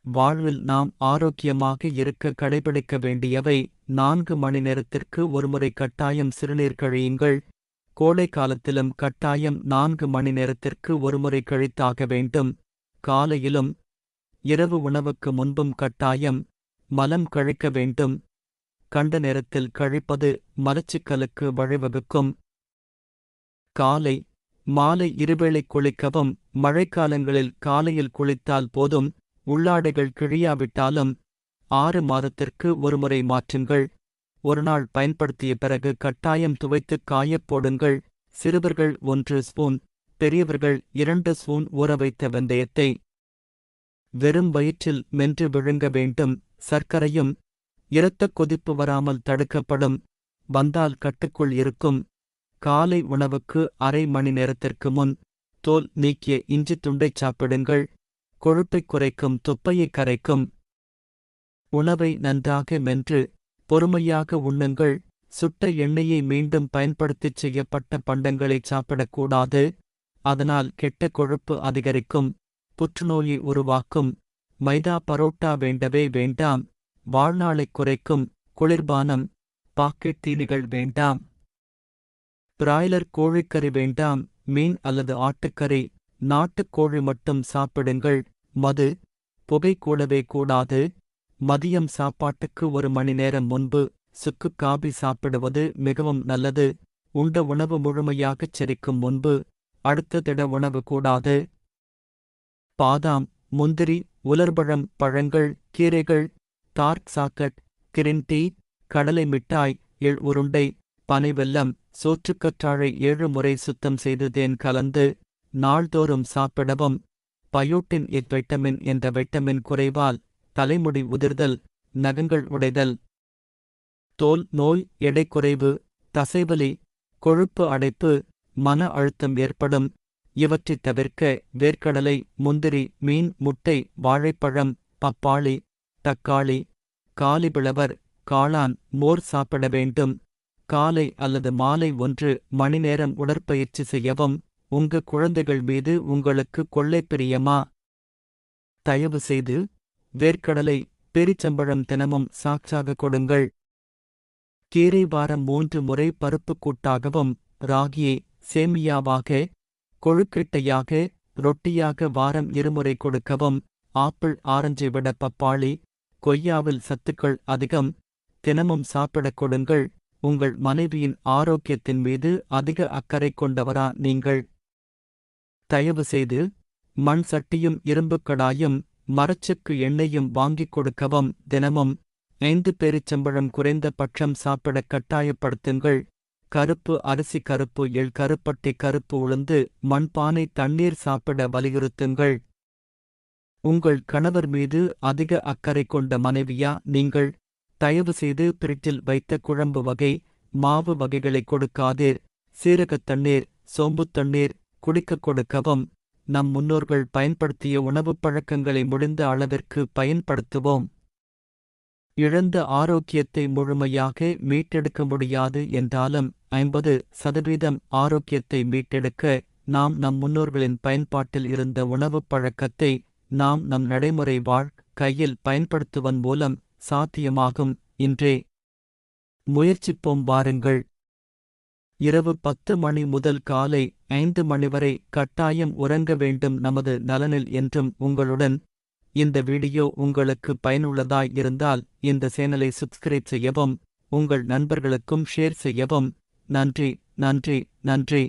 வாழ்வில் நாம் ஆரோக்கியமாக இருக்க கடைபிடிக்க வேண்டியவை 4 மணி நேரத்திற்கு ஒருமுறை கட்டாயம் சிறுநீர் கழியுங்கள். கோடை காலத்திலும் கட்டாயம் 4 மணி நேரத்திற்கு ஒருமுறை கழித்தாக வேண்டும். காலையிலும் இரவு உணவுக்கு முன்பும் கட்டாயம் மலம் கழிக்க வேண்டும். கண்ட நேரத்தில் கழிப்பது மலச்சிக்கலுக்கு வழிவகுக்கும். காலை மாலை இருவேளை குளிக்கவும். மழைக்காலங்களில் காலையில் குளித்தால் போதும். உள்ளாடைகள் கிழியாவிட்டாலும் 6 மாதத்திற்கு ஒருமுறை மாற்றுங்கள். ஒருநாள் பயன்படுத்திய பிறகு கட்டாயம் துவைத்துக் காயப் போடுங்கள். சிறுவர்கள் 1 ஸ்பூன், பெரியவர்கள் 2 ஸ்பூன் ஊறவைத்த வெந்தயத்தை வெறும் வயிற்றில் மென்று விழுங்க வேண்டும். சர்க்கரையும் இரத்தக் கொதிப்பு வராமல் தடுக்கப்படும். வந்தால் கட்டுக்குள் இருக்கும். காலை உணவுக்கு அரை மணி நேரத்திற்கு முன் தோல் நீக்கிய இஞ்சி துண்டைச் சாப்பிடுங்கள். கொழுப்பைக் குறைக்கும், தொப்பையை கரைக்கும். உணவை நன்றாக மென்று பொறுமையாக உண்ணுங்கள். சுட்ட எண்ணெயை மீண்டும் பயன்படுத்திச் செய்யப்பட்ட பண்டங்களை சாப்பிடக்கூடாது. அதனால் கெட்ட கொழுப்பு அதிகரிக்கும், புற்றுநோயை உருவாக்கும். மைதா பரோட்டா வேண்டவே வேண்டாம். வாழ்நாளைக் குறைக்கும். குளிர்பானம் பாக்கெட் தீனிகள் வேண்டாம். பிராய்லர் கோழிக்கறி வேண்டாம். மீன் அல்லது ஆட்டுக்கறி, நாட்டுக்கோழி மட்டும் சாப்பிடுங்கள். மது புகை கூடவே கூடாது. மதியம் சாப்பாட்டுக்கு 1 மணி நேரம் முன்பு சுக்கு காபி சாப்பிடுவது மிகவும் நல்லது. உண்ட உணவு முழுமையாகச் செரிக்கும் முன்பு அடுத்த திட உணவு கூடாது. பாதாம், முந்திரி, உலர்பழம், பழங்கள், கீரைகள், டார்க் சாக்கட், கிரீன் டீ, கடலை மிட்டாய், எள் உருண்டை, பனைவெல்லம், சோற்றுக்கற்றாழை 7 முறை சுத்தம் செய்து தேன் கலந்து நாள்தோறும் சாப்பிடவும். பயோட்டின் வைட்டமின் என்ற வைட்டமின் குறைவால் தலைமுடி உதிர்தல், நகங்கள் உடைதல், தோல் நோய், எடை குறைவு, தசைவலி, கொழுப்பு அடைப்பு, மன அழுத்தம் ஏற்படும். இவற்றைத் தவிர்க்க வேர்க்கடலை, முந்திரி, மீன், முட்டை, வாழைப்பழம், பப்பாளி, தக்காளி, காலிபிளவர், காளான், மோர் சாப்பிட வேண்டும். காலை அல்லது மாலை 1 மணி நேரம் உடற்பயிற்சி செய்யவும். உங்க குழந்தைகள் மீது உங்களுக்கு கொள்ளை பிரியமா? தயவு செய்து வேர்க்கடலை, பேரிச்சம்பழம் தினமும் சாக்ஸாக கொடுங்கள். கீரை வாரம் 3 முறை பருப்புக் கூட்டாகவும். ராகியை சேமியாவாக, கொழுக்கட்டையாக, ரொட்டியாக வாரம் 2 முறை கொடுக்கவும். ஆப்பிள், ஆரஞ்சை விட பப்பாளி, கொய்யாவில் சத்துக்கள் அதிகம். தினமும் சாப்பிடக் கொடுங்கள். உங்கள் மனைவியின் ஆரோக்கியத்தின் மீது அதிக அக்கறை கொண்டவரா நீங்கள்? தயவு செய்து மண் சட்டியும் இரும்புக் கடாயும் மரச்செக்கு எண்ணெயும் வாங்கிக் கொடுக்கவும். தினமும் 5 பேரிச்சம்பழம் குறைந்த பட்சம் சாப்பிடக் கட்டாயப்படுத்துங்கள். கருப்பு அரிசி, கருப்பு எள், கருப்பட்டை, கருப்பு உளுந்து, மண்பானை தண்ணீர் சாப்பிட வலியுறுத்துங்கள். உங்கள் கணவர் மீது அதிக அக்கறை கொண்ட மனைவியா நீங்கள்? தயவு செய்து பிரிட்ஜில் வைத்த குழம்பு வகை, மாவு வகைகளை கொடுக்காதீர். சீரகத் தண்ணீர், சோம்புத் தண்ணீர் குடிக்கக் கொடுக்கவும். நம் முன்னோர்கள் பயன்படுத்திய உணவுப் பழக்கங்களை முடிந்த அளவிற்கு பயன்படுத்துவோம். இழந்த ஆரோக்கியத்தை முழுமையாக மீட்டெடுக்க முடியாது என்றாலும் 50% ஆரோக்கியத்தை மீட்டெடுக்க நாம் நம் முன்னோர்களின் பயன்பாட்டில் இருந்த உணவுப் பழக்கத்தை நாம் நம் நடைமுறை வாழ்க்கையில் பயன்படுத்துவதன் மூலம் சாத்தியமாகும். இன்றே முயற்சிப்போம் வாருங்கள். இரவு 10 மணி முதல் காலை 5 மணி வரை கட்டாயம் உறங்க வேண்டும், நமது நலனில் என்றும் உங்களுடன். இந்த வீடியோ உங்களுக்கு பயனுள்ளதாய் இருந்தால் இந்த சேனலை சப்ஸ்கிரைப் செய்யவும். உங்கள் நண்பர்களுக்கும் ஷேர் செய்யவும். நன்றி, நன்றி, நன்றி.